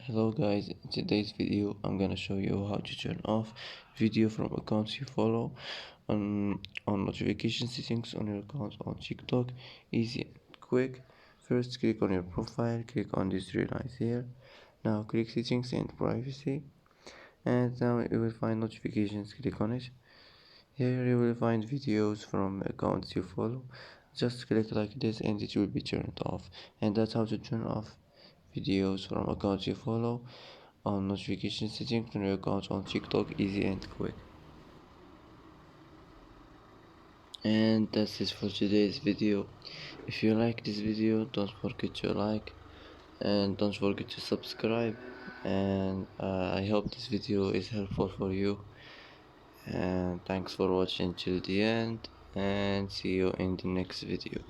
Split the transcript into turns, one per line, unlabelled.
Hello guys, in today's video I'm gonna show you how to turn off video from accounts you follow on notification settings on your account on TikTok. Easy and quick. First click on your profile, click on this three lines here. Now click settings and privacy, and now you will find notifications. Click on it. Here you will find videos from accounts you follow. Just click like this and it will be turned off. And that's how to turn off videos from accounts you follow on notification settings on your account on TikTok. Easy and quick. And that's it for today's video. If you like this video, don't forget to like and don't forget to subscribe. And I hope this video is helpful for you. And thanks for watching till the end, and see you in the next video.